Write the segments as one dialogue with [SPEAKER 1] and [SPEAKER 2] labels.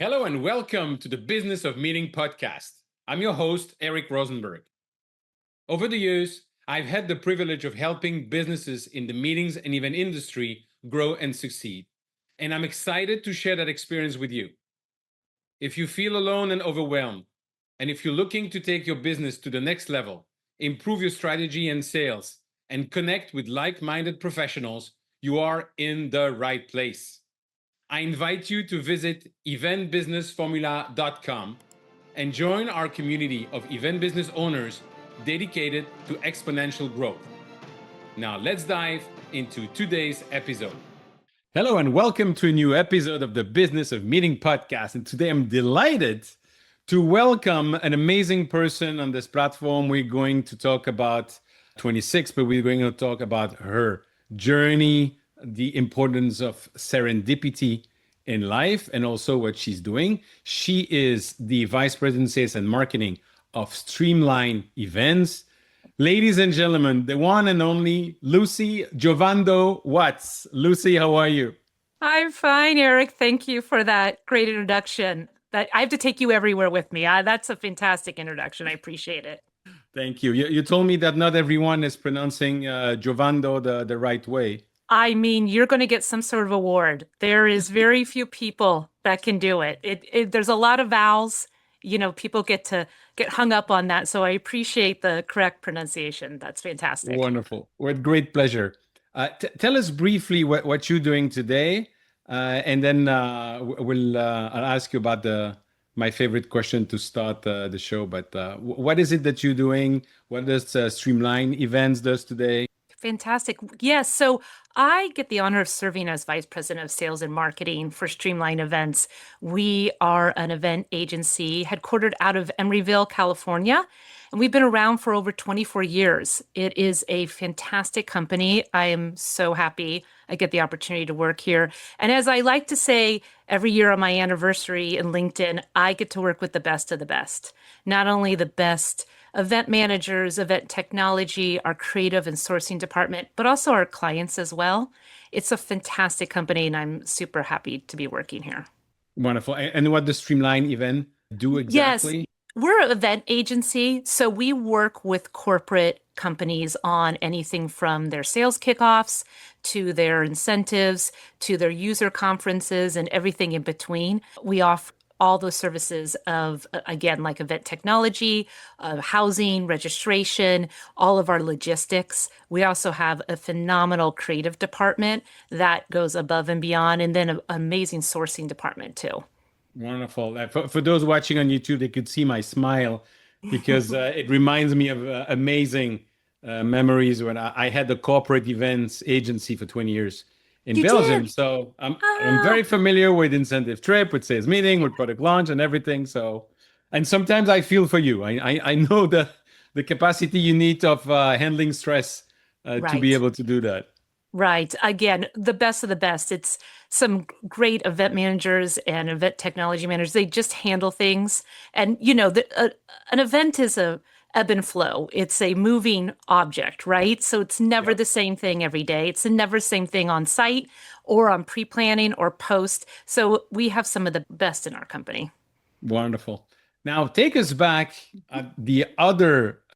[SPEAKER 1] Hello and welcome to the Business of Meeting podcast. I'm your host, Eric Rosenberg. Over the years, I've had the privilege of helping businesses in the meetings and event industry grow and succeed. And I'm excited to share that experience with you. If you feel alone and overwhelmed, and if you're looking to take your business to the next level, improve your strategy and sales, and connect with like-minded professionals, you are in the right place. I invite you to visit eventbusinessformula.com and join our community of event business owners dedicated to exponential growth. Now let's dive into today's episode. Hello and welcome to a new episode of the Business of Meeting podcast. And today I'm delighted to welcome an amazing person on this platform. We're going to talk about 26, but we're going to talk about her journey, the importance of serendipity in life, and also what she's doing. She is the Vice President Sales and Marketing of Streamlinevents. Ladies and gentlemen, the one and only Lucy Giovando Watts. Lucy, how are you?
[SPEAKER 2] I'm fine, Eric. Thank you for that great introduction. That I have to take you everywhere with me. That's a fantastic introduction. I appreciate it.
[SPEAKER 1] Thank you. You told me that not everyone is pronouncing Giovando the right way.
[SPEAKER 2] I mean, you're going to get some sort of award. There is very few people that can do it. There's a lot of vowels. People get hung up on that. So I appreciate the correct pronunciation. That's fantastic.
[SPEAKER 1] Wonderful. With great pleasure. Tell us briefly what you're doing today, and then I'll ask you about my favorite question to start the show. But what is it that you're doing? What does Streamlinevents does today?
[SPEAKER 2] Fantastic. Yes. So I get the honor of serving as Vice President of Sales and Marketing for Streamlinevents. We are an event agency headquartered out of Emeryville, California, and we've been around for over 24 years. It is a fantastic company. I am so happy I get the opportunity to work here. And as I like to say every year on my anniversary in LinkedIn, I get to work with the best of the best. Not only the best event managers, event technology, our creative and sourcing department, but also our clients as well. It's a fantastic company, and I'm super happy to be working here.
[SPEAKER 1] Wonderful. And what does Streamlinevent do exactly?
[SPEAKER 2] Yes, we're an event agency, so we work with corporate companies on anything from their sales kickoffs to their incentives to their user conferences and everything in between. We offer all those services of, again, like event technology, housing, registration, all of our logistics. We also have a phenomenal creative department that goes above and beyond, and then an amazing sourcing department too.
[SPEAKER 1] Wonderful. For those watching on YouTube, they could see my smile because it reminds me of amazing memories when I had the corporate events agency for 20 years. In Belgium. So I'm very familiar with incentive trip, with sales meeting, with product launch and everything. So, and sometimes I feel for you. I know the capacity you need of handling stress to be able to do that.
[SPEAKER 2] Right. Again, the best of the best. It's some great event managers and event technology managers. They just handle things. And, an event is a ebb and flow. It's a moving object, right? So it's never the same thing every day. It's never the same thing on site or on pre-planning or post. So we have some of the best in our company.
[SPEAKER 1] Wonderful. Now take us back at the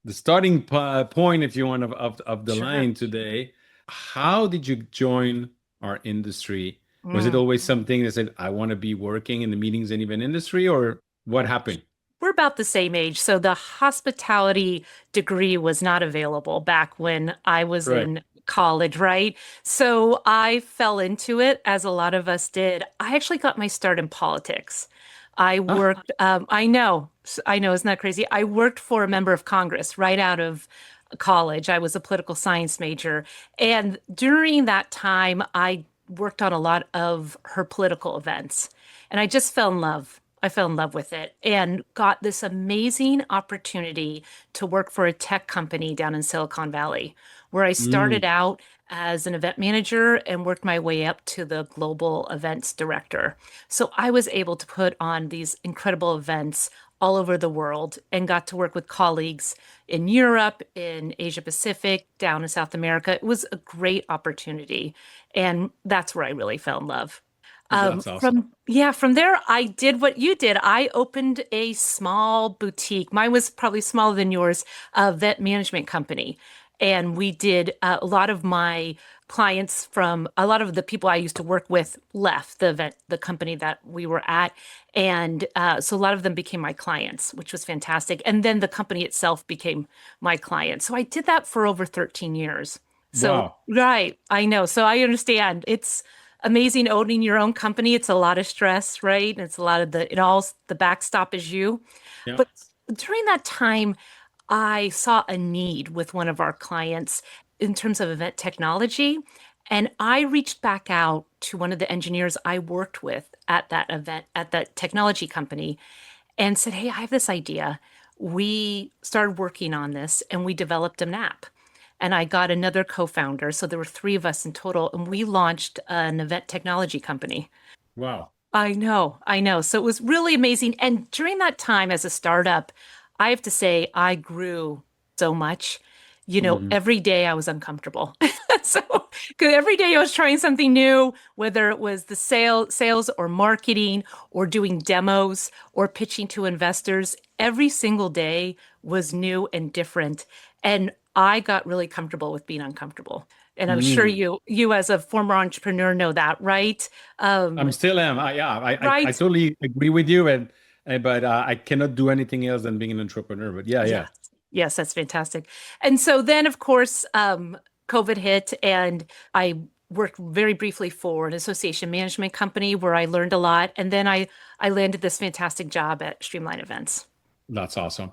[SPEAKER 1] starting point, if you want, of the line today. How did you join our industry? Was it always something that said, I want to be working in the meetings and event industry, or what happened?
[SPEAKER 2] We're about the same age. So the hospitality degree was not available back when I was in college, right? So I fell into it, as a lot of us did. I actually got my start in politics. I worked, I know, isn't that crazy? I worked for a member of Congress right out of college. I was a political science major. And during that time, I worked on a lot of her political events. And I just fell in love. I fell in love with it and got this amazing opportunity to work for a tech company down in Silicon Valley, where I started out as an event manager and worked my way up to the global events director. So I was able to put on these incredible events all over the world and got to work with colleagues in Europe, in Asia Pacific, down in South America. It was a great opportunity. And that's where I really fell in love.
[SPEAKER 1] That's awesome.
[SPEAKER 2] From there, I did what you did. I opened a small boutique. Mine was probably smaller than yours, a vet management company. And we did a lot of my clients from a lot of the people I used to work with left the company that we were at. And so a lot of them became my clients, which was fantastic. And then the company itself became my client. So I did that for over 13 years. So,
[SPEAKER 1] Wow.
[SPEAKER 2] right, I know. So I understand. It's amazing owning your own company. It's a lot of stress, right? It's a lot of the backstop is you.
[SPEAKER 1] Yeah.
[SPEAKER 2] But during that time, I saw a need with one of our clients in terms of event technology. And I reached back out to one of the engineers I worked with at that event, at that technology company, and said, "Hey, I have this idea." We started working on this and we developed an app. And I got another co-founder. So there were three of us in total, and we launched an event technology company.
[SPEAKER 1] Wow.
[SPEAKER 2] I know, I know. So it was really amazing. And during that time as a startup, I have to say I grew so much.
[SPEAKER 1] Mhm.
[SPEAKER 2] Every day I was uncomfortable. So 'cause every day I was trying something new, whether it was the sales or marketing or doing demos or pitching to investors, every single day was new and different. And I got really comfortable with being uncomfortable. And I'm sure
[SPEAKER 1] Mm.
[SPEAKER 2] you as a former entrepreneur know that, right?
[SPEAKER 1] I'm
[SPEAKER 2] Um,
[SPEAKER 1] still am. I
[SPEAKER 2] right?
[SPEAKER 1] totally agree with you, but I cannot do anything else than being an entrepreneur. But yeah,
[SPEAKER 2] Yes.
[SPEAKER 1] yeah,
[SPEAKER 2] Yes, that's fantastic. And so then, of course, COVID hit, and I worked very briefly for an association management company where I learned a lot. And then I landed this fantastic job at Streamline Events.
[SPEAKER 1] that's awesome.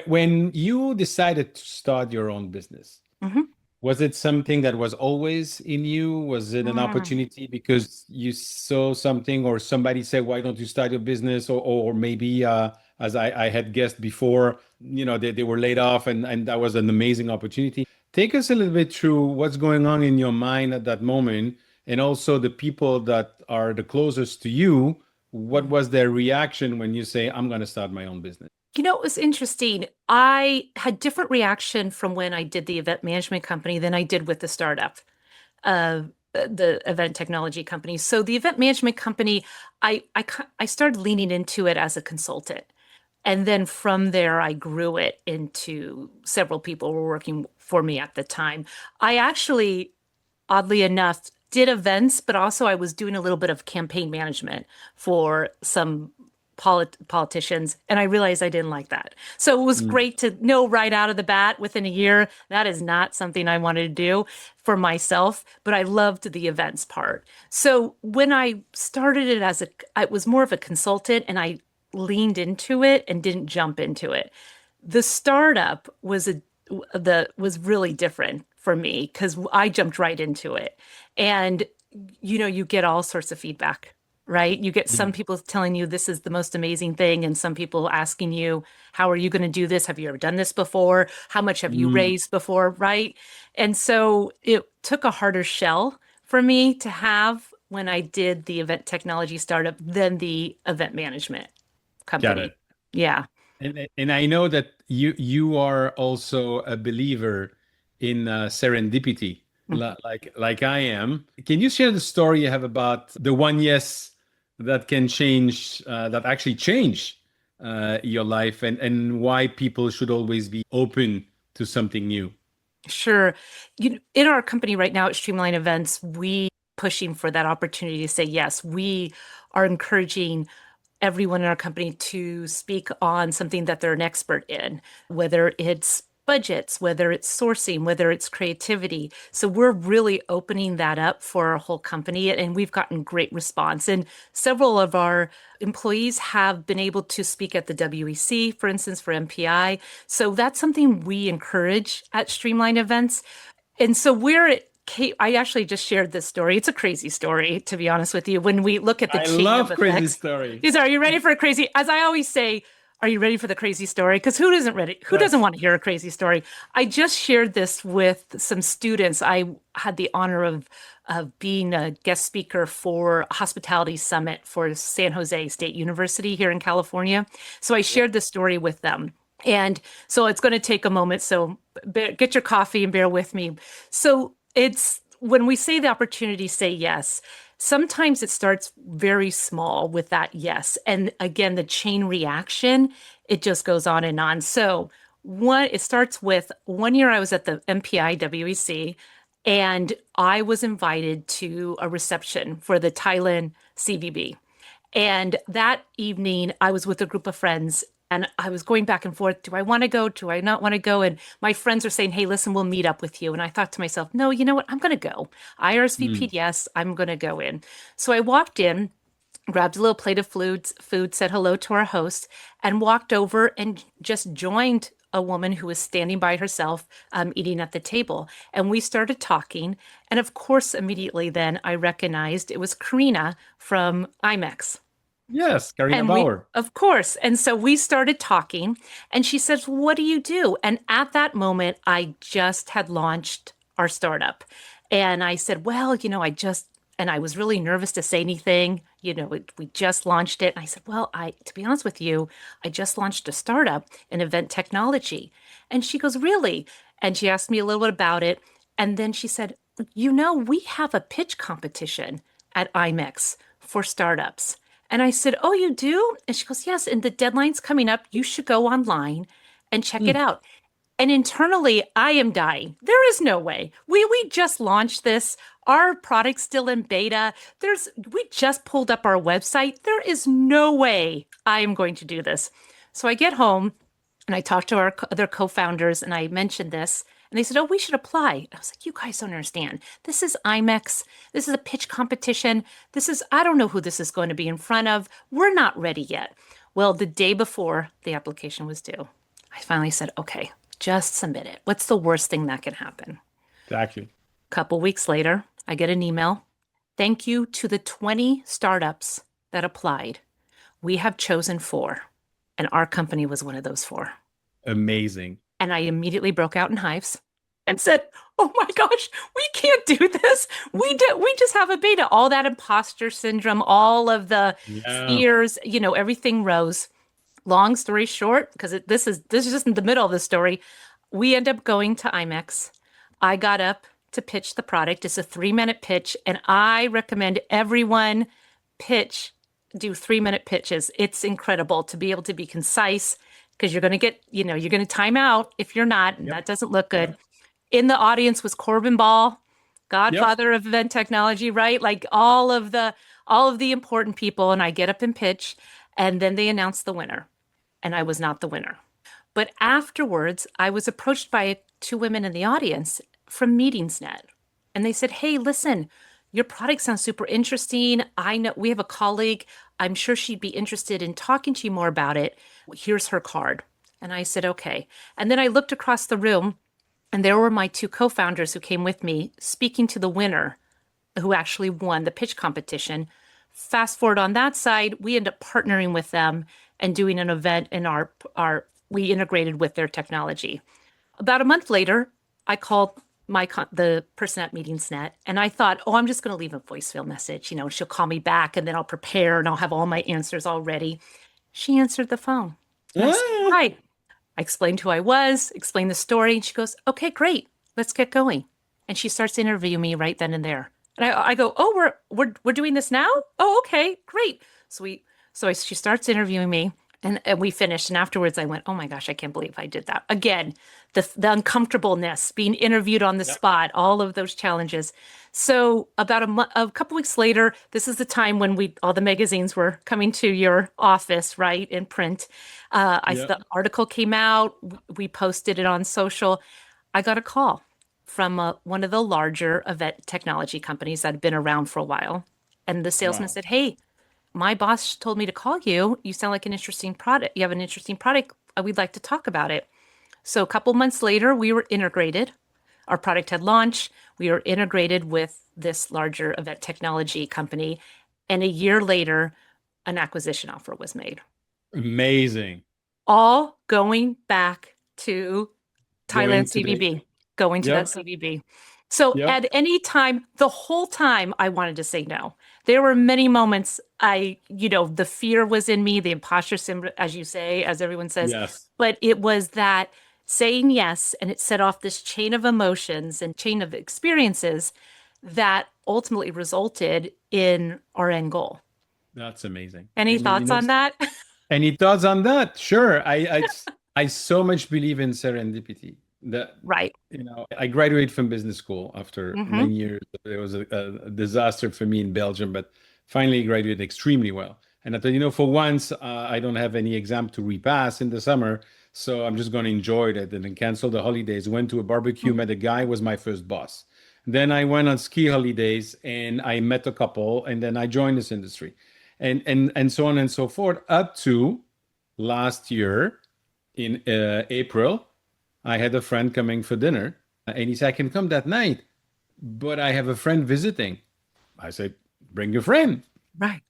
[SPEAKER 1] When you decided to start your own business,
[SPEAKER 2] Hmm.
[SPEAKER 1] was it something that was always in you? Was it an opportunity because you saw something or somebody said, why don't you start your business? Or maybe, as I had guessed before, they were laid off and that was an amazing opportunity. Take us a little bit through what's going on in your mind at that moment and also the people that are the closest to you. What was their reaction when you say, I'm going to start my own business?
[SPEAKER 2] It was interesting. I had different reaction from when I did the event management company than I did with the startup. The event technology company. So the event management company, I started leaning into it as a consultant. And then from there, I grew it into several people were working for me at the time. I actually, oddly enough, did events, but also I was doing a little bit of campaign management for some politicians, and I realized I didn't like that. So it was
[SPEAKER 1] Mm,
[SPEAKER 2] great to know right out of the bat within a year that is not something I wanted to do for myself, but I loved the events part. So when I started it I was more of a consultant, and I leaned into it and didn't jump into it. The startup was really different for me because I jumped right into it. And you get all sorts of feedback, right? You get
[SPEAKER 1] yeah.
[SPEAKER 2] some people telling you this is the most amazing thing, and some people asking you, how are you going to do this? Have you ever done this before? How much have you
[SPEAKER 1] Mm,
[SPEAKER 2] raised before, right? And so it took a harder shell for me to have when I did the event technology startup than the event management
[SPEAKER 1] got
[SPEAKER 2] company.
[SPEAKER 1] it.
[SPEAKER 2] Yeah.
[SPEAKER 1] And I know that you are also a believer in serendipity, like I am. Can you share the story you have about the one yes that can change, that actually change your life, and why people should always be open to something new?
[SPEAKER 2] Sure. In our company right now at Streamline Events, we pushing for that opportunity to say yes. We are encouraging everyone in our company to speak on something that they're an expert in, whether it's budgets, whether it's sourcing, whether it's creativity. So we're really opening that up for our whole company, and we've gotten great response. And several of our employees have been able to speak at the WEC, for instance, for MPI. So that's something we encourage at Streamline Events. And so I actually just shared this story. It's a crazy story, to be honest with you. When we look at the
[SPEAKER 1] I
[SPEAKER 2] chain of
[SPEAKER 1] love crazy
[SPEAKER 2] effects,
[SPEAKER 1] story.
[SPEAKER 2] are you ready for a crazy? As I always say, are you ready for the crazy story? Because who isn't ready? Who doesn't
[SPEAKER 1] Yes.
[SPEAKER 2] want to hear a crazy story? I just shared this with some students. I had the honor of being a guest speaker for a hospitality summit for San Jose State University here in California. So I
[SPEAKER 1] Yeah.
[SPEAKER 2] shared this story with them. And so it's going to take a moment. So get your coffee and bear with me. So it's when we say the opportunity, say yes. sometimes it starts very small with that yes. And again, the chain reaction, it just goes on and on. So it starts with one year I was at the MPI WEC and I was invited to a reception for the Thailand CVB. And that evening, I was with a group of friends and I was going back and forth. Do I want to go? Do I not want to go? And my friends are saying, hey, listen, we'll meet up with you. And I thought to myself, no, you know what? I'm going to go. I RSVP'd, yes, I'm going to go in. So I walked in, grabbed a little plate of food, said hello to our host, and walked over and just joined a woman who was standing by herself, eating at the table. And we started talking. And of course, immediately then I recognized it was Karina from IMEX.
[SPEAKER 1] Yes, Karina
[SPEAKER 2] And
[SPEAKER 1] Bauer.
[SPEAKER 2] of course. And so we started talking, and she says, what do you do? And at that moment, I just had launched our startup. And I said, well, and I was really nervous to say anything. We just launched it. And I said, well, to be honest with you, I just launched a startup in event technology. And she goes, really? And she asked me a little bit about it. And then she said, we have a pitch competition at IMEX for startups. And I said, oh, you do? And she goes, yes. And the deadline's coming up. You should go online and check it out. And internally, I am dying. There is no way. We just launched this. Our product's still in beta. We just pulled up our website. There is no way I am going to do this. So I get home and I talked to our other co-founders and I mentioned this. And they said, oh, we should apply. I was like, you guys don't understand. This is IMEX. This is a pitch competition. I don't know who this is going to be in front of. We're not ready yet. Well, the day before the application was due, I finally said, okay, just submit it. What's the worst thing that can happen?
[SPEAKER 1] Exactly.
[SPEAKER 2] A couple weeks later, I get an email. Thank you to the 20 startups that applied. We have chosen 4. And our company was one of those 4.
[SPEAKER 1] Amazing.
[SPEAKER 2] And I immediately broke out in hives and said, oh my gosh, we can't do this. We just have a beta. All that imposter syndrome, all of the fears, everything rose. Long story short, because this is just in the middle of the story, we end up going to IMEX. I got up to pitch the product. It's a 3-minute pitch, and I recommend everyone do 3-minute pitches. It's incredible to be able to be concise, because you're going to get, you're going to time out if you're not, and that doesn't look good. In the audience was Corbin Ball, godfather of event technology, right? Like all of the important people. And I get up and pitch, and then they announce the winner, and I was not the winner. But afterwards, I was approached by 2 women in the audience from Meetingsnet, and they said, hey, listen, your product sounds super interesting. I know we have a colleague. I'm sure she'd be interested in talking to you more about it. Here's her card. And I said, okay. And then I looked across the room, and there were my 2 co-founders who came with me speaking to the winner who actually won the pitch competition. Fast forward on that side, we ended up partnering with them and doing an event in we integrated with their technology. About a month later, I called the person at Meetingsnet, and I thought, oh, I'm just going to leave a voicemail message. She'll call me back, and then I'll prepare, and I'll have all my answers all ready. She answered the phone. I said, hi. I explained who I was, explained the story, and she goes, okay, great. Let's get going. And she starts interviewing me right then and there. And I go, oh, we're doing this now? Oh, okay, great. So she starts interviewing me. And we finished. And afterwards, I went, oh my gosh, I can't believe I did that. Again, the uncomfortableness, being interviewed on the spot, all of those challenges. So about a couple weeks later, this is the time when all the magazines were coming to your office, right, in print. The article came out. We posted it on social. I got a call from one of the larger event technology companies that had been around for a while. And the salesman said, hey, my boss told me to call you. You sound like an interesting product. You have an interesting product. We'd like to talk about it. So a couple months later, we were integrated. Our product had launched. We were integrated with this larger event technology company. And a year later, an acquisition offer was made.
[SPEAKER 1] Amazing.
[SPEAKER 2] All going back to Thailand CVB, going to that CVB. So at any time, the whole time, I wanted to say no. There were many moments the fear was in me, the imposter syndrome, as you say, as everyone says.
[SPEAKER 1] Yes.
[SPEAKER 2] But it was that saying yes, and it set off this chain of emotions and chain of experiences that ultimately resulted in our end goal.
[SPEAKER 1] That's amazing.
[SPEAKER 2] Any
[SPEAKER 1] And
[SPEAKER 2] thoughts on that?
[SPEAKER 1] any thoughts on that? Sure. I so much believe in serendipity. That
[SPEAKER 2] Right.
[SPEAKER 1] I graduated from business school after
[SPEAKER 2] Mm-hmm.
[SPEAKER 1] many years. It was a disaster for me in Belgium, but finally graduated extremely well. And I thought, for once, I don't have any exam to repass in the summer, so I'm just going to enjoy it and then cancel the holidays. Went to a barbecue, met a guy, was my first boss. Then I went on ski holidays and I met a couple, and then I joined this industry, and so on and so forth, up to last year in April. I had a friend coming for dinner, and he said, I can come that night, but I have a friend visiting. I said, bring your friend.
[SPEAKER 2] Right.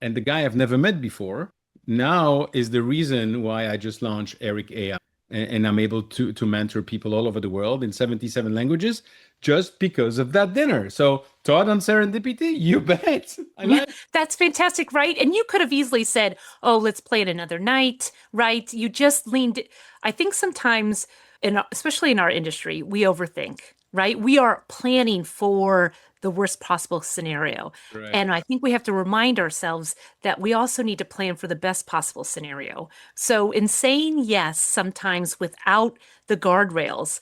[SPEAKER 1] And the guy I've never met before now is the reason why I just launched Eric AI. And I'm able to mentor people all over the world in 77 languages just because of that dinner. So, thought on serendipity? You bet. I
[SPEAKER 2] Yeah,
[SPEAKER 1] like.
[SPEAKER 2] that's fantastic, right? And you could have easily said, "Oh, let's play it another night," right? You just leaned. I think sometimes, especially in our industry, we overthink, right? We are planning for the worst possible scenario.
[SPEAKER 1] Right.
[SPEAKER 2] And I think we have to remind ourselves that we also need to plan for the best possible scenario. So in saying yes, sometimes without the guardrails,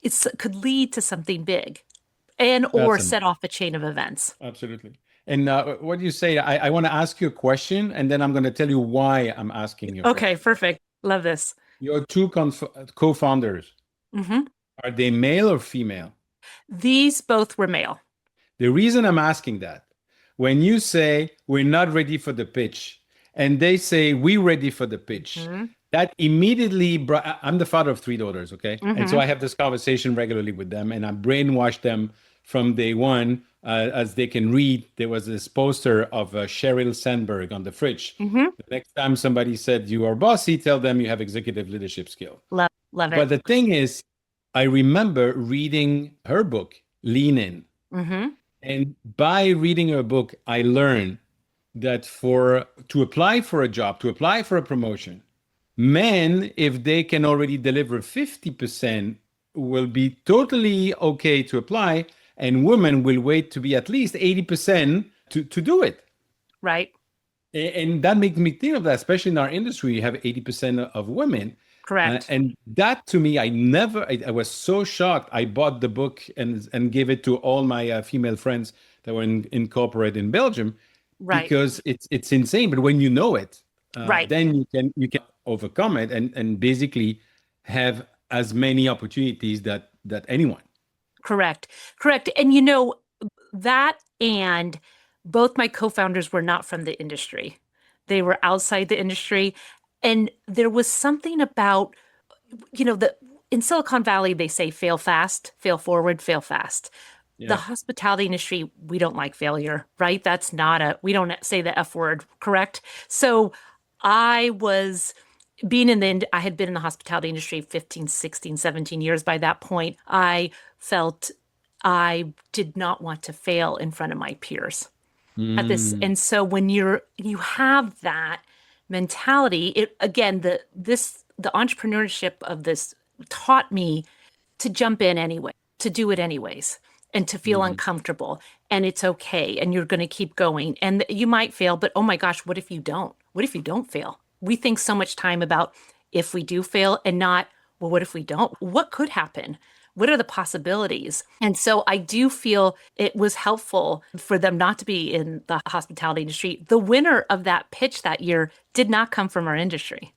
[SPEAKER 2] it could lead to something big and or
[SPEAKER 1] That's
[SPEAKER 2] set off a chain of events.
[SPEAKER 1] absolutely. And what do you say? I want to ask you a question, and then I'm going to tell you why I'm asking you a
[SPEAKER 2] Okay,
[SPEAKER 1] question.
[SPEAKER 2] perfect. Love this.
[SPEAKER 1] Your two co-founders,
[SPEAKER 2] Hmm.
[SPEAKER 1] are they male or female?
[SPEAKER 2] These both were male.
[SPEAKER 1] The reason I'm asking that, when you say we're not ready for the pitch, and they say we're ready for the pitch,
[SPEAKER 2] Hmm.
[SPEAKER 1] that immediately brought, I'm the father of three daughters, okay? And so
[SPEAKER 2] Hmm.
[SPEAKER 1] I have this conversation regularly with them, and I brainwash them from day one. As they can read, there was this poster of Sheryl Sandberg on the fridge.
[SPEAKER 2] Hmm.
[SPEAKER 1] The next time somebody said you are bossy, tell them you have executive leadership skill.
[SPEAKER 2] Love
[SPEAKER 1] But
[SPEAKER 2] it.
[SPEAKER 1] the thing is, I remember reading her book, Lean In.
[SPEAKER 2] Hmm.
[SPEAKER 1] And by reading her book, I learned that for to apply for a job, to apply for a promotion, men, if they can already deliver 50%, will be totally okay to apply, and women will wait to be at least 80% to do it.
[SPEAKER 2] Right.
[SPEAKER 1] And that makes me think of that, especially in our industry, you have 80% of women.
[SPEAKER 2] Correct.
[SPEAKER 1] And that to me, I was so shocked. I bought the book and gave it to all my female friends that were in corporate in Belgium
[SPEAKER 2] Right.
[SPEAKER 1] because it's insane. But when you know it,
[SPEAKER 2] Right.
[SPEAKER 1] then you can overcome it and basically have as many opportunities that anyone.
[SPEAKER 2] Correct. Correct. And that and both my co-founders were not from the industry. They were outside the industry. And there was something about, the in Silicon Valley, they say fail fast, fail forward, fail fast. The
[SPEAKER 1] Yeah.
[SPEAKER 2] hospitality industry, we don't like failure, right? We don't say the F word, correct? So I was I had been in the hospitality industry 15, 16, 17 years by that point. I felt I did not want to fail in front of my peers at this.
[SPEAKER 1] Mm,
[SPEAKER 2] And so when you have that mentality, it again, the entrepreneurship of this taught me to jump in anyway, to do it anyways, and to feel
[SPEAKER 1] mhm.
[SPEAKER 2] uncomfortable. And it's okay. And you're going to keep going. And you might fail, but oh my gosh, what if you don't? What if you don't fail? We think so much time about if we do fail and not, well, what if we don't? What could happen? What are the possibilities? And so I do feel it was helpful for them not to be in the hospitality industry. The winner of that pitch that year did not come from our industry.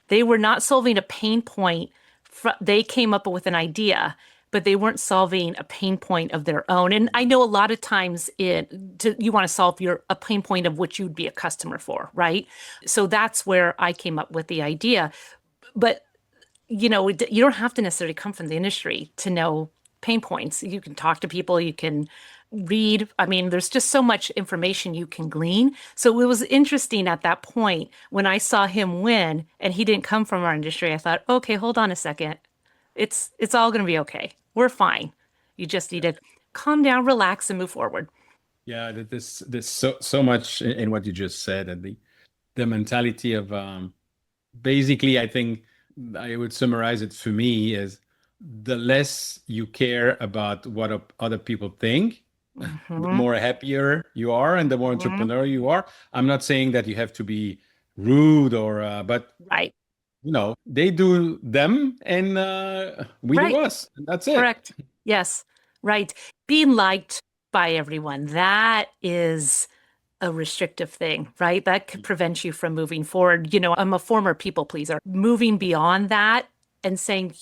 [SPEAKER 2] They were not solving a pain point. They came up with an idea, but they weren't solving a pain point of their own. And I know a lot of times you want to solve a pain point of which you'd be a customer for, right? So that's where I came up with the idea. But you don't have to necessarily come from the industry to know pain points. You can talk to people, you can read. I mean, there's just so much information you can glean. So it was interesting at that point when I saw him win and he didn't come from our industry. I thought, okay, hold on a second. It's all going to be okay. We're fine. You just need to calm down, relax, and move forward.
[SPEAKER 1] Yeah, there's so much in what you just said, and the mentality of basically, I think I would summarize it for me as the less you care about what other people think, the more you can focus on your own growth. And the more you focus on your own growth, the more you can focus on your own growth. And the more you focus on your own growth, the more you can focus on your own growth. And the more you focus on your own growth, the more you can focus on your own growth. And the less you care about what other people think, the
[SPEAKER 2] Hmm.
[SPEAKER 1] more happier you are and the more
[SPEAKER 2] Hmm.
[SPEAKER 1] entrepreneurial you are. I'm not saying that you have to be rude or, but
[SPEAKER 2] Right.
[SPEAKER 1] they do them and we do
[SPEAKER 2] Right.
[SPEAKER 1] us. And that's it.
[SPEAKER 2] Correct. Yes. Right. Being liked by everyone. That is a restrictive thing, right? That could prevent you from moving forward. I'm a former people pleaser. Moving beyond that and saying,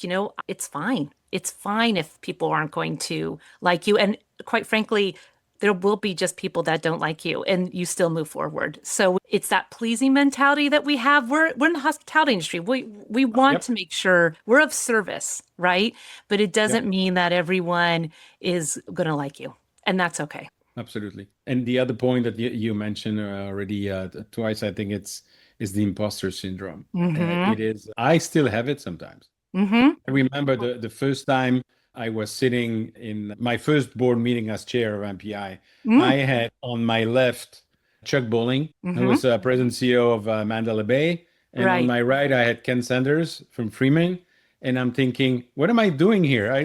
[SPEAKER 2] it's fine. It's fine if people aren't going to like you. And quite frankly, there will be just people that don't like you and you still move forward. So it's that pleasing mentality that we have. We're in the hospitality industry. We want
[SPEAKER 1] Yep.
[SPEAKER 2] to make sure we're of service, right? But it doesn't
[SPEAKER 1] Yep.
[SPEAKER 2] mean that everyone is going to like you. And that's okay.
[SPEAKER 1] Absolutely. And the other point that you mentioned already twice, I think is the imposter syndrome.
[SPEAKER 2] Mm-hmm.
[SPEAKER 1] It is. I still have it sometimes.
[SPEAKER 2] Mm-hmm.
[SPEAKER 1] I remember the first time I was sitting in my first board meeting as chair of MPI. I
[SPEAKER 2] Mm-hmm.
[SPEAKER 1] had on my left Chuck Bowling, who
[SPEAKER 2] Mm-hmm.
[SPEAKER 1] was president CEO of Mandela Bay, and on
[SPEAKER 2] Right.
[SPEAKER 1] my right I had Ken Sanders from Freeman. And I'm thinking, what am I doing here? I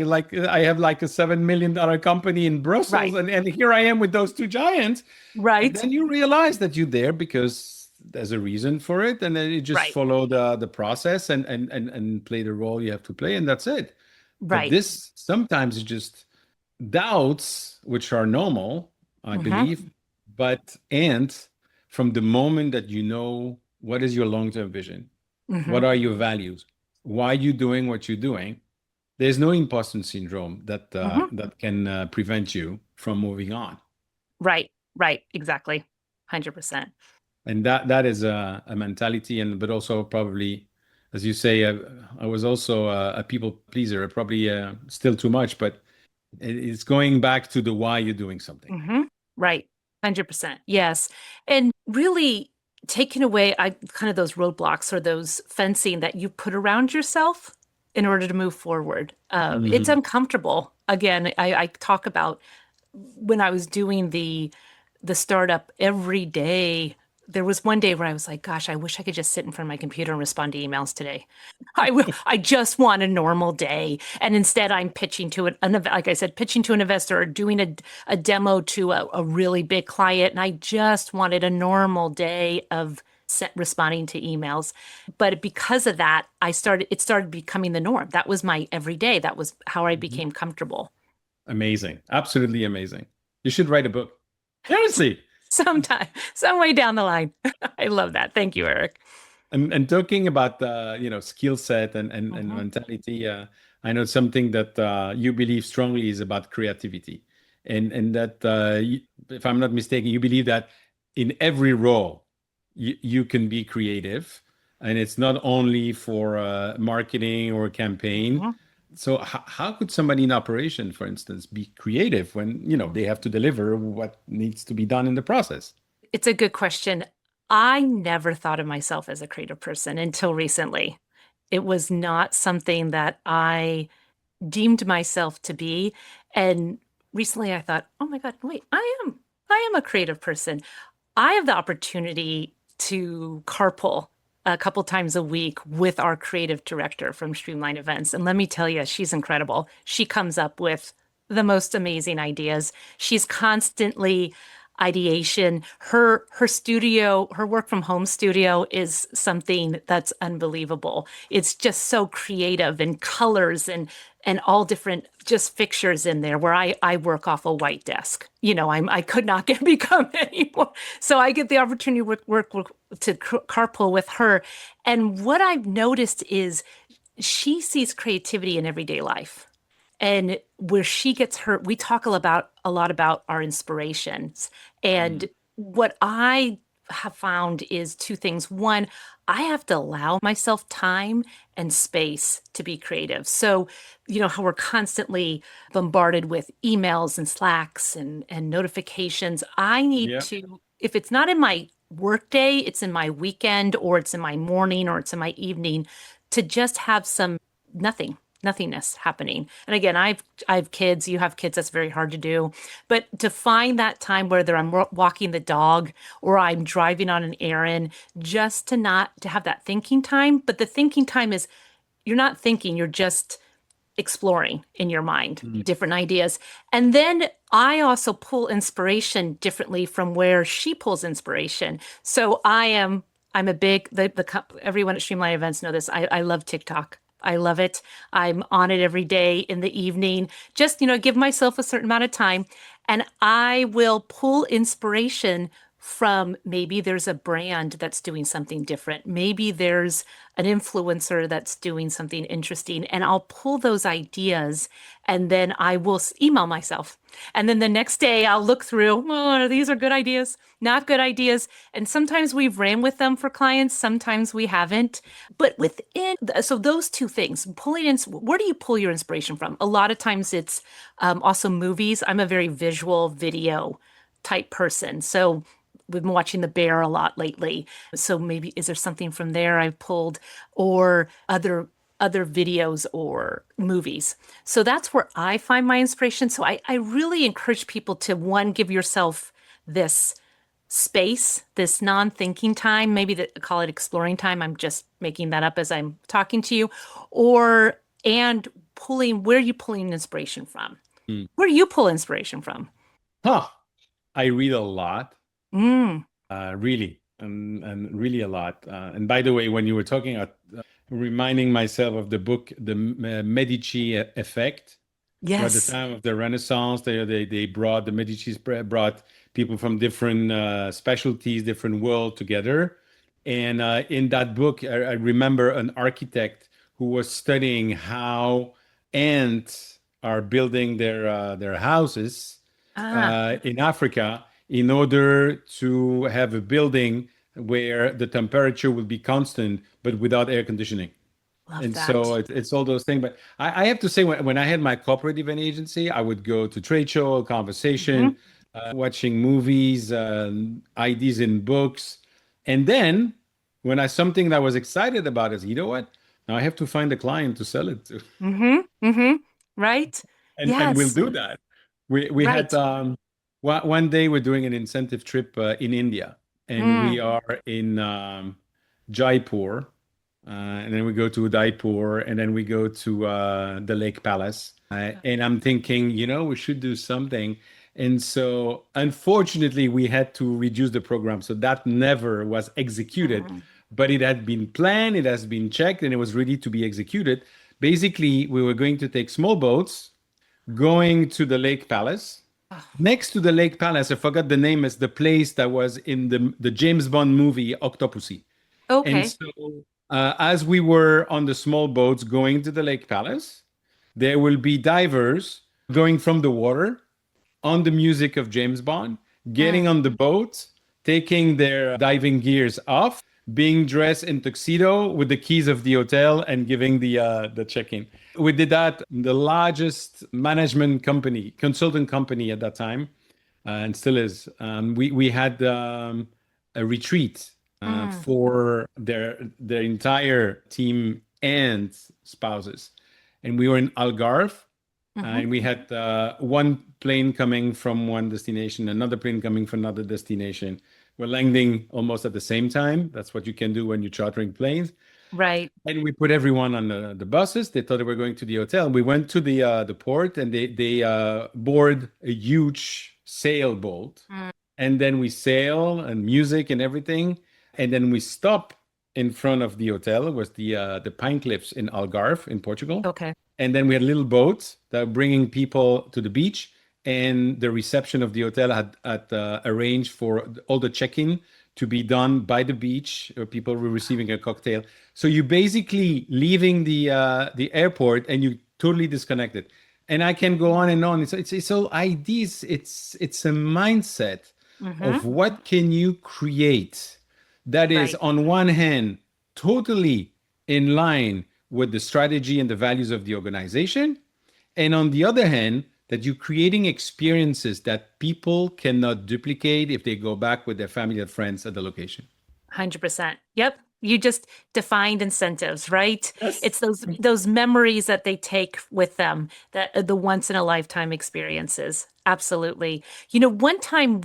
[SPEAKER 1] have like a $7 million company in Brussels,
[SPEAKER 2] Right.
[SPEAKER 1] and here I am with those two giants. And
[SPEAKER 2] Right.
[SPEAKER 1] then you realize that you're there because there's a reason for it, and then you just
[SPEAKER 2] Right.
[SPEAKER 1] follow the process and play the role you have to play, and that's it. But
[SPEAKER 2] Right.
[SPEAKER 1] this sometimes is just doubts, which are normal, I
[SPEAKER 2] Mm-hmm.
[SPEAKER 1] believe. But and from the moment that you know what is your long-term vision,
[SPEAKER 2] Mm-hmm.
[SPEAKER 1] what are your values, why you doing what you're doing, there's no imposter syndrome
[SPEAKER 2] Mm-hmm.
[SPEAKER 1] that can prevent you from moving on.
[SPEAKER 2] Right. Right. Exactly. 100%.
[SPEAKER 1] And that is a mentality, and but also probably, as you say, I was also a people pleaser, probably still too much, but it's going back to the why you're doing something.
[SPEAKER 2] Mm-hmm. Right. 100%. Yes. And really taking away kind of those roadblocks or those fencing that you put around yourself in order to move forward. It's
[SPEAKER 1] Hmm.
[SPEAKER 2] uncomfortable. Again, I talk about when I was doing the startup every day. There was one day where I was like, gosh, I wish I could just sit in front of my computer and respond to emails today. I just want a normal day. And instead I'm pitching to like I said, pitching to an investor or doing a demo to a really big client. And I just wanted a normal day of responding to emails. But because of that, it started becoming the norm. That was my everyday. That was how I
[SPEAKER 1] Hmm.
[SPEAKER 2] became comfortable.
[SPEAKER 1] Amazing, absolutely amazing. You should write a book. Seriously.
[SPEAKER 2] Sometime, some way down the line. I love that. Thank you, Eric.
[SPEAKER 1] And talking about skill set and
[SPEAKER 2] Hmm.
[SPEAKER 1] mentality, I know something that you believe strongly is about creativity, and that if I'm not mistaken, you believe that in every role you can be creative, and it's not only for marketing or campaign.
[SPEAKER 2] Hmm.
[SPEAKER 1] So how could somebody in operation, for instance, be creative when they have to deliver what needs to be done in the process?
[SPEAKER 2] It's a good question. I never thought of myself as a creative person until recently. It was not something that I deemed myself to be. And recently I thought, oh my God, wait, I am a creative person. I have the opportunity to carpool a couple times a week with our creative director from Streamlinevents. And let me tell you, she's incredible. She comes up with the most amazing ideas. She's constantly ideation. Her studio, her work from home studio is something that's unbelievable. It's just so creative and colors and all different just fixtures in there where I work off a white desk. I could not get become anymore. So I get the opportunity to to carpool with her. And what I've noticed is she sees creativity in everyday life. And where she gets hurt, we talk a lot about our inspirations.
[SPEAKER 1] Mm.
[SPEAKER 2] And what I have found is two things. One, I have to allow myself time and space to be creative. So, how we're constantly bombarded with emails and Slacks and notifications. I need
[SPEAKER 1] Yeah.
[SPEAKER 2] to, if it's not in my workday, it's in my weekend or it's in my morning or it's in my evening, to just have some nothing nothingness happening. And again, I have kids, you have kids, that's very hard to do. But to find that time whether I'm walking the dog or I'm driving on an errand, just to not to have that thinking time. But the thinking time is you're not thinking, you're just exploring in your mind, different ideas. And then I also pull inspiration differently from where she pulls inspiration. So I'm a big, everyone at Streamline Events know this. I love TikTok. I love it. I'm on it every day in the evening. Just, give myself a certain amount of time and I will pull inspiration from maybe there's a brand that's doing something different. Maybe there's an influencer that's doing something interesting, and I'll pull those ideas and then I will email myself. And then the next day I'll look through, oh, these are good ideas, not good ideas. And sometimes we've ran with them for clients, sometimes we haven't. But so those two things, where do you pull your inspiration from? A lot of times it's also movies. I'm a very visual video type person. So we've been watching The Bear a lot lately. So maybe is there something from there I've pulled or other videos or movies. So that's where I find my inspiration. So I really encourage people to one, give yourself this space, this non-thinking time, maybe call it exploring time. I'm just making that up as I'm talking to you. And where are you pulling inspiration from? Where do you pull inspiration from?
[SPEAKER 1] I read a lot.
[SPEAKER 2] Mm.
[SPEAKER 1] Really, and really a lot. And by the way, when you were talking about reminding myself of the book, The Medici Effect. So at the
[SPEAKER 2] Yes.
[SPEAKER 1] time of the Renaissance, they brought the Medici's brought people from different specialties, different world together. And in that book, I remember an architect who was studying how ants are building their houses
[SPEAKER 2] Ah,
[SPEAKER 1] in Africa in order to have a building where the temperature will be constant, but without air conditioning.
[SPEAKER 2] love
[SPEAKER 1] And so
[SPEAKER 2] that.
[SPEAKER 1] it's all those things. But I have to say, when I had my corporate event agency, I would go to trade show,
[SPEAKER 2] Mhm.
[SPEAKER 1] conversation, watching movies, ideas in books. And then when I something that I was excited about is, you know what? Now I have to find a client to sell it to.
[SPEAKER 2] Mm-hmm. Right?
[SPEAKER 1] And we'll
[SPEAKER 2] Yes.
[SPEAKER 1] do that. We had
[SPEAKER 2] Right.
[SPEAKER 1] one day we're doing an incentive trip in India, and we
[SPEAKER 2] Mm.
[SPEAKER 1] are in Jaipur, and then we go to Udaipur, and then we go to the Lake Palace. And I'm thinking, we should do something. And so, unfortunately, we had to reduce the program, so that never was executed.
[SPEAKER 2] Mm.
[SPEAKER 1] But it had been planned, it has been checked, and it was ready to be executed. Basically, we were going to take small boats going to the Lake Palace.
[SPEAKER 2] Oh,
[SPEAKER 1] Next to the Lake Palace, I forgot the name, is the place that was in the James Bond movie Octopussy. And
[SPEAKER 2] okay.
[SPEAKER 1] so, as we were on the small boats going to the Lake Palace, there will be divers going from the water on the music of James Bond, getting
[SPEAKER 2] Mm.
[SPEAKER 1] on the boat, taking their diving gears off, being dressed in tuxedo with the keys of the hotel and giving the check-in. We did that in the largest management company, consultant company at that time, and still is. We had a retreat
[SPEAKER 2] Mm.
[SPEAKER 1] for their entire team and spouses, and we were in Algarve,
[SPEAKER 2] Mm-hmm.
[SPEAKER 1] and we had one plane coming from one destination, another plane coming from another destination. We're landing almost at the same time. That's what you can do when you're chartering planes.
[SPEAKER 2] Right.
[SPEAKER 1] And we put everyone on the buses. They thought they were going to the hotel. We went to the port, and they board a huge sailboat,
[SPEAKER 2] Mm.
[SPEAKER 1] and then we sail and music and everything, and then we stop in front of the hotel. It was the Pine Cliffs in Algarve in Portugal,
[SPEAKER 2] Okay.
[SPEAKER 1] and then we had little boats that were bringing people to the beach, and the reception of the hotel had arranged for all the check-in to be done by the beach. People were receiving a cocktail. So you basically leaving the airport and you totally disconnected. And I can go on and on. It's all ideas. It's a mindset
[SPEAKER 2] Mm-hmm.
[SPEAKER 1] of what can you create that is
[SPEAKER 2] Right.
[SPEAKER 1] on one hand totally in line with the strategy and the values of the organization, and on the other hand, that you're creating experiences that people cannot duplicate if they go back with their family and friends at the location.
[SPEAKER 2] 100%. Yep. You just defined incentives, right?
[SPEAKER 1] Yes.
[SPEAKER 2] It's those memories that they take with them, that the once in a lifetime experiences. Absolutely. One time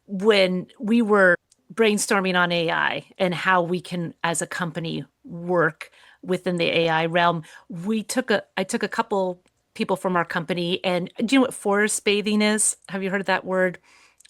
[SPEAKER 2] when we were brainstorming on AI and how we can, as a company, work within the AI realm. I took a couple people from our company, and do you know what forest bathing is? Have you heard of that word?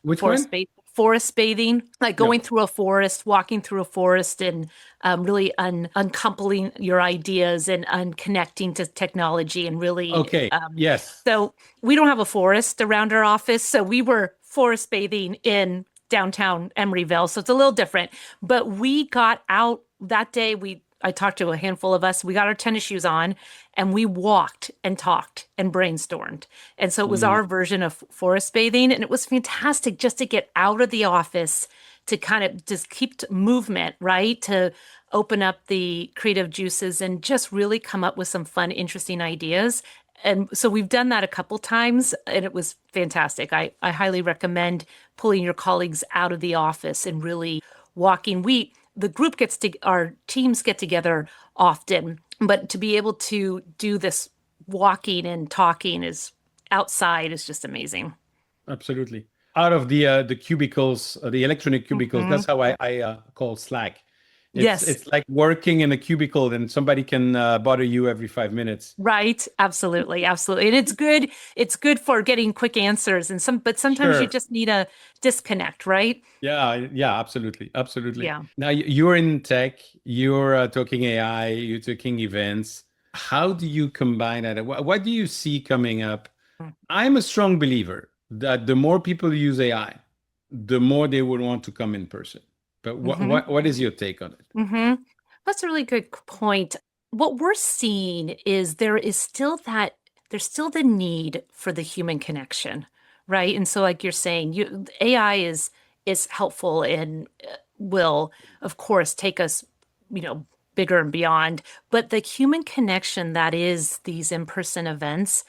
[SPEAKER 1] Which one?
[SPEAKER 2] Forest bathing, like
[SPEAKER 1] No.
[SPEAKER 2] going through a forest, walking through a forest, and really uncoupling your ideas and unconnecting to technology, and really.
[SPEAKER 1] Okay. Yes.
[SPEAKER 2] So we don't have a forest around our office, so we were forest bathing in downtown Emeryville, so it's a little different. But we got out that day. I talked to a handful of us. We got our tennis shoes on and we walked and talked and brainstormed. And so it was
[SPEAKER 1] Mm,
[SPEAKER 2] our version of forest bathing. And it was fantastic just to get out of the office, to kind of just keep movement, right? To open up the creative juices and just really come up with some fun, interesting ideas. And so we've done that a couple times and it was fantastic. I highly recommend pulling your colleagues out of the office and really walking. The group our teams get together often, but to be able to do this walking and talking is outside is just amazing.
[SPEAKER 1] absolutely. Out of the cubicles, the electronic cubicles,
[SPEAKER 2] Hmm.
[SPEAKER 1] that's how I call Slack. It's
[SPEAKER 2] Yes,
[SPEAKER 1] it's like working in a cubicle, and somebody can bother you every 5 minutes.
[SPEAKER 2] right. Absolutely, absolutely. And it's good for getting quick answers but sometimes you
[SPEAKER 1] Sure.
[SPEAKER 2] just need a disconnect, right?
[SPEAKER 1] Yeah, yeah, absolutely, absolutely.
[SPEAKER 2] Yeah.
[SPEAKER 1] Now you're in tech, you're talking AI, you're talking events. How do you combine that? What do you see coming up? I'm a strong believer that the more people use AI, the more they would want to come in person. But what
[SPEAKER 2] Hmm.
[SPEAKER 1] what what is your take on it?
[SPEAKER 2] Hmm. That's a really good point. What we're seeing is there's still the need for the human connection, right? And so, like you're saying, AI is helpful and will, of course, take us, you know, bigger and beyond. But the human connection that is these in-person events,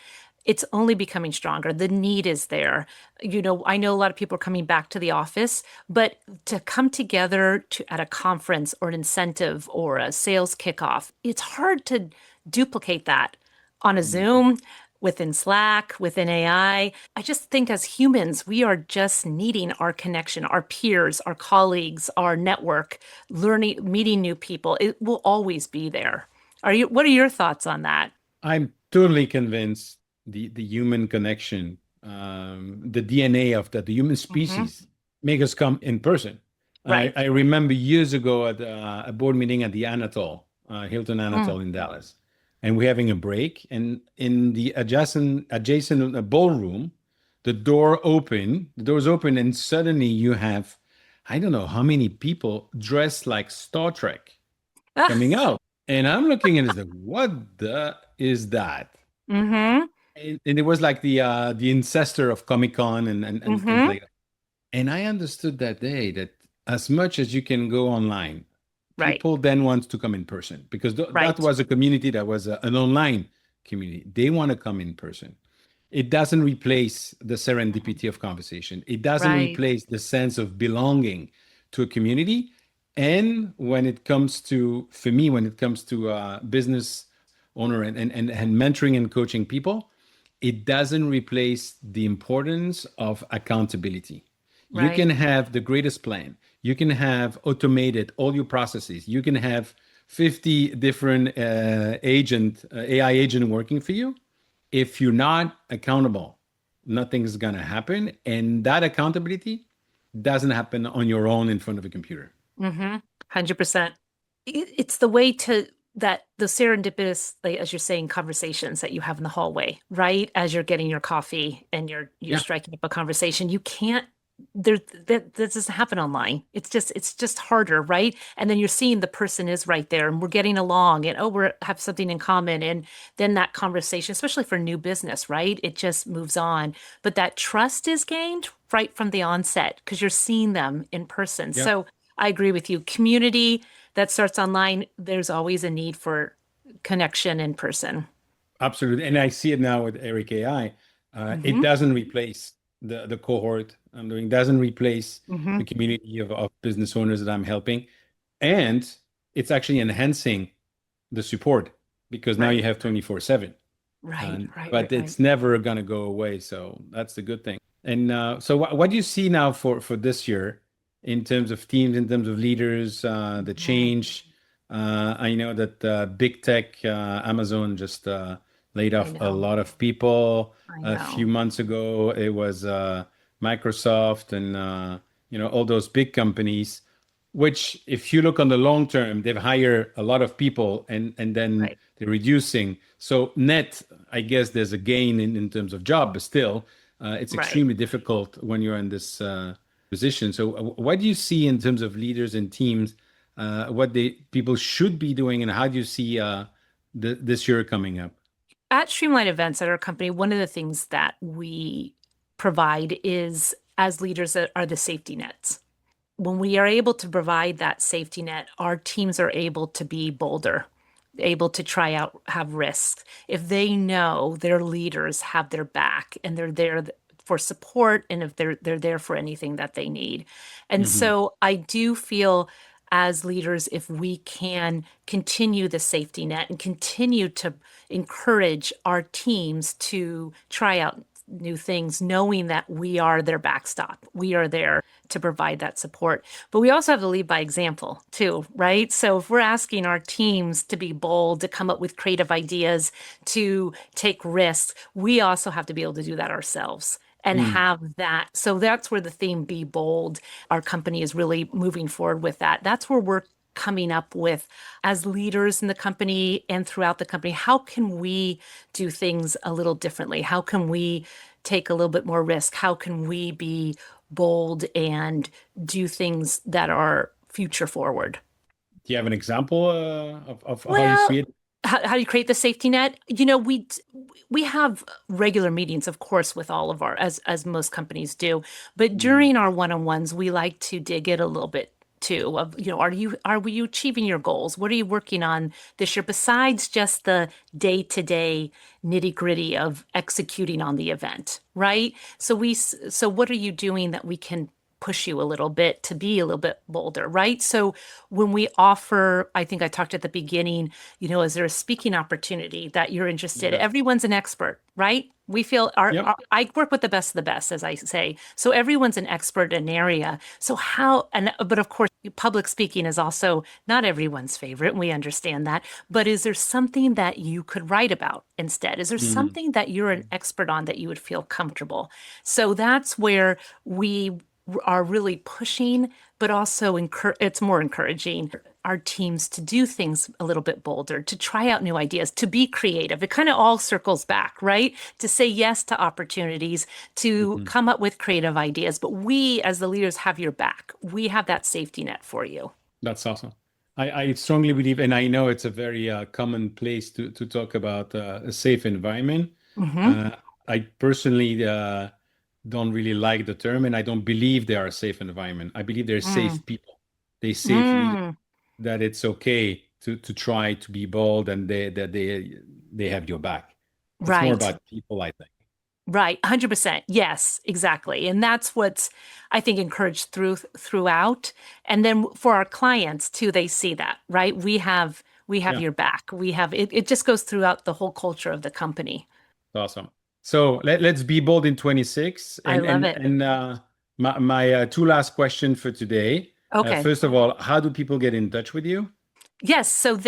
[SPEAKER 2] it's only becoming stronger. The need is there. You know, I know a lot of people are coming back to the office, but to come together at a conference or an incentive or a sales kickoff, it's hard to duplicate that on a Zoom, within Slack, within AI. I just think as humans, we are just needing our connection, our peers, our colleagues, our network, learning, meeting new people. It will always be there. What are your thoughts on that?
[SPEAKER 1] I'm totally convinced the human connection, the DNA of the human
[SPEAKER 2] Hmm.
[SPEAKER 1] species, make us come in person. I,
[SPEAKER 2] Right.
[SPEAKER 1] I remember years ago at a board meeting at the Anatole, Hilton
[SPEAKER 2] Mm.
[SPEAKER 1] Anatole in Dallas, and we're having a break, and in the adjacent ballroom, the doors open, and suddenly you have, I don't know how many people dressed like Star Trek coming out. And I'm looking at it like, what the is that?
[SPEAKER 2] Hmm.
[SPEAKER 1] And it was like the ancestor of Comic Con and things
[SPEAKER 2] Hmm.
[SPEAKER 1] like that. And I understood that day that as much as you can go online,
[SPEAKER 2] Right.
[SPEAKER 1] people then want to come in person because that
[SPEAKER 2] Right.
[SPEAKER 1] was a community that was an online community. They want to come in person. It doesn't replace the serendipity of conversation. It doesn't
[SPEAKER 2] Right.
[SPEAKER 1] replace the sense of belonging to a community. And when it comes to, for me, when it comes to business owner and mentoring and coaching people, it doesn't replace the importance of accountability. You can
[SPEAKER 2] Right.
[SPEAKER 1] have the greatest plan. You can have automated all your processes. You can have 50 different AI agent working for you. If you're not accountable, nothing's gonna happen. And that accountability doesn't happen on your own in front of a computer.
[SPEAKER 2] Mm-hmm. 100%. It's the way to that the serendipitous, like as you're saying, conversations that you have in the hallway, right? As you're getting your coffee and you're
[SPEAKER 1] Yeah.
[SPEAKER 2] striking up a conversation. You can't that doesn't happen online. It's just harder, right? And then you're seeing the person is right there and we're getting along and oh, we have something in common. And then that conversation, especially for new business, right? It just moves on. But that trust is gained right from the onset because you're seeing them in person.
[SPEAKER 1] Yeah.
[SPEAKER 2] So I agree with you. Community that starts online, there's always a need for connection in person.
[SPEAKER 1] Absolutely. And I see it now with Eric AI. It
[SPEAKER 2] Hmm.
[SPEAKER 1] doesn't replace the cohort I'm doing, doesn't replace
[SPEAKER 2] Hmm.
[SPEAKER 1] the community of business owners that I'm helping. And it's actually enhancing the support because now
[SPEAKER 2] Right.
[SPEAKER 1] you have 24/7.
[SPEAKER 2] Right. Right.
[SPEAKER 1] But
[SPEAKER 2] Right. Right.
[SPEAKER 1] it's never going to go away. So that's the good thing. And so what do you see now for this year in terms of teams, in terms of leaders, the
[SPEAKER 2] Mhm.
[SPEAKER 1] change? I know that big tech, Amazon just laid
[SPEAKER 2] I
[SPEAKER 1] off a
[SPEAKER 2] know.
[SPEAKER 1] lot of people.
[SPEAKER 2] I
[SPEAKER 1] A few
[SPEAKER 2] know.
[SPEAKER 1] months ago, it was Microsoft and all those big companies, which if you look on the long term, they've hired a lot of people and then
[SPEAKER 2] Right.
[SPEAKER 1] they're reducing. So net, I guess there's a gain in terms of job, but still, it's
[SPEAKER 2] Right.
[SPEAKER 1] extremely difficult when you're in this position. So what do you see in terms of leaders and teams, what they people should be doing, and how do you see this year coming up?
[SPEAKER 2] At Streamline Events at our company, one of the things that we provide is, as leaders, are the safety nets. When we are able to provide that safety net, our teams are able to be bolder, able to try out, have risks. If they know their leaders have their back and they're there for support, and if they're there for anything that they need. And
[SPEAKER 1] Hmm.
[SPEAKER 2] so I do feel, as leaders, if we can continue the safety net and continue to encourage our teams to try out new things, knowing that we are their backstop. We are there to provide that support. But we also have to lead by example too, right? So if we're asking our teams to be bold, to come up with creative ideas, to take risks, we also have to be able to do that ourselves and
[SPEAKER 1] Mm.
[SPEAKER 2] have that. So that's where the theme Be Bold, our company is really moving forward with that. That's where we're coming up with, as leaders in the company and throughout the company, how can we do things a little differently? How can we take a little bit more risk? How can we be bold and do things that are future forward?
[SPEAKER 1] Do you have an example of how you
[SPEAKER 2] Well,
[SPEAKER 1] see it?
[SPEAKER 2] how do you create the safety net? We have regular meetings, of course, with all of our, as most companies do. But
[SPEAKER 1] Mm.
[SPEAKER 2] during our one-on-ones, we like to dig in a little bit too. Of, are you achieving your goals? What are you working on this year besides just the day-to-day nitty-gritty of executing on the event, right? So what are you doing that we can push you a little bit to be a little bit bolder, right? So when we offer, I think I talked at the beginning, is there a speaking opportunity that you're interested?
[SPEAKER 1] Yeah.
[SPEAKER 2] Everyone's an expert, right? We feel
[SPEAKER 1] Yep.
[SPEAKER 2] I work with the best of the best, as I say. So everyone's an expert in an area. So but of course, public speaking is also not everyone's favorite. And we understand that. But is there something that you could write about instead? Is there
[SPEAKER 1] Mhm.
[SPEAKER 2] something that you're an expert on that you would feel comfortable? So that's where we are really pushing, but also it's more encouraging our teams to do things a little bit bolder, to try out new ideas, to be creative. It kind of all circles back, right? To say yes to opportunities, to
[SPEAKER 1] Mhm.
[SPEAKER 2] come up with creative ideas. But we, as the leaders, have your back. We have that safety net for you.
[SPEAKER 1] That's awesome. I strongly believe, and I know it's a very common place to talk about a safe environment.
[SPEAKER 2] Hmm.
[SPEAKER 1] Uh, I personally don't really like the term, and I don't believe they are a safe environment. I believe they're
[SPEAKER 2] Mm.
[SPEAKER 1] safe people. They safe leaders
[SPEAKER 2] Mm.
[SPEAKER 1] that it's okay to try to be bold and they have your back. It's more
[SPEAKER 2] Right.
[SPEAKER 1] about people, I think.
[SPEAKER 2] Right, 100%. Yes, exactly. And that's what's, I think, encouraged throughout. And then for our clients too, they see that, right? We have
[SPEAKER 1] Yeah,
[SPEAKER 2] your back. It just goes throughout the whole culture of the company.
[SPEAKER 1] awesome. So let's be bold in 26.
[SPEAKER 2] I
[SPEAKER 1] And
[SPEAKER 2] love
[SPEAKER 1] and
[SPEAKER 2] it.
[SPEAKER 1] and my two last question for today.
[SPEAKER 2] Okay.
[SPEAKER 1] First of all, how do people get in touch with you?
[SPEAKER 2] Yes, so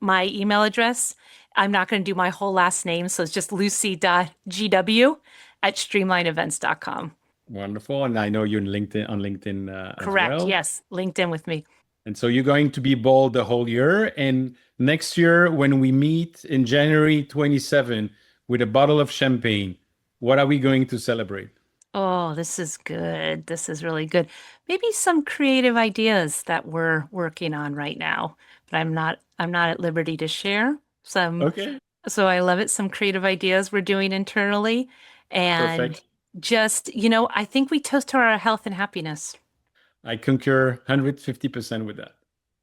[SPEAKER 2] my email address, I'm not going to do my whole last name, so it's just lucy.gw@streamlineevents.com.
[SPEAKER 1] Wonderful. And I know you're on LinkedIn as
[SPEAKER 2] Correct.
[SPEAKER 1] well.
[SPEAKER 2] Yes, LinkedIn with me.
[SPEAKER 1] And so you're going to be bold the whole year. And next year, when we meet in January 27 with a bottle of champagne, what are we going to celebrate?
[SPEAKER 2] Oh, this is good. This is really good. Maybe some creative ideas that we're working on right now, but I'm not at liberty to share some.
[SPEAKER 1] Okay,
[SPEAKER 2] So I love it. Some creative ideas we're doing internally. And
[SPEAKER 1] perfect.
[SPEAKER 2] just, I think we toast to our health and happiness.
[SPEAKER 1] I concur 150% with that.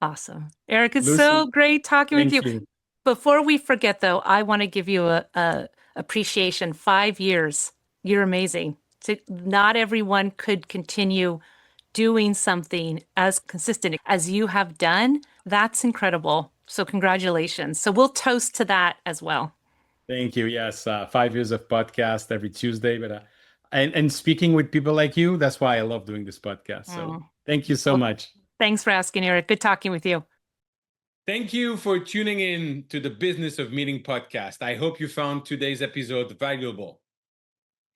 [SPEAKER 2] Awesome. Eric, it's so
[SPEAKER 1] Lucy,
[SPEAKER 2] great talking with
[SPEAKER 1] thank
[SPEAKER 2] you.
[SPEAKER 1] you.
[SPEAKER 2] Before we forget, though, I want to give you a appreciation. 5 years. You're amazing. Not everyone could continue doing something as consistent as you have done. That's incredible. So congratulations. So we'll toast to that as well.
[SPEAKER 1] Thank you. Yes, 5 years of podcast every Tuesday, but and speaking with people like you, that's why I love doing this podcast. So
[SPEAKER 2] Mm.
[SPEAKER 1] thank you so
[SPEAKER 2] Well,
[SPEAKER 1] much.
[SPEAKER 2] thanks for asking, Eric. Good talking with you.
[SPEAKER 1] Thank you for tuning in to the Business of Meeting podcast. I hope you found today's episode valuable.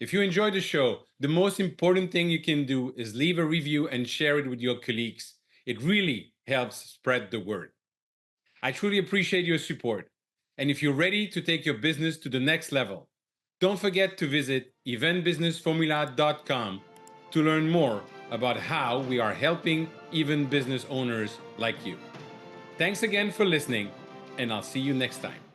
[SPEAKER 1] If you enjoyed the show, the most important thing you can do is leave a review and share it with your colleagues. It really helps spread the word. I truly appreciate your support. And if you're ready to take your business to the next level, don't forget to visit eventbusinessformula.com to learn more about how we are helping even business owners like you. Thanks again for listening, and I'll see you next time.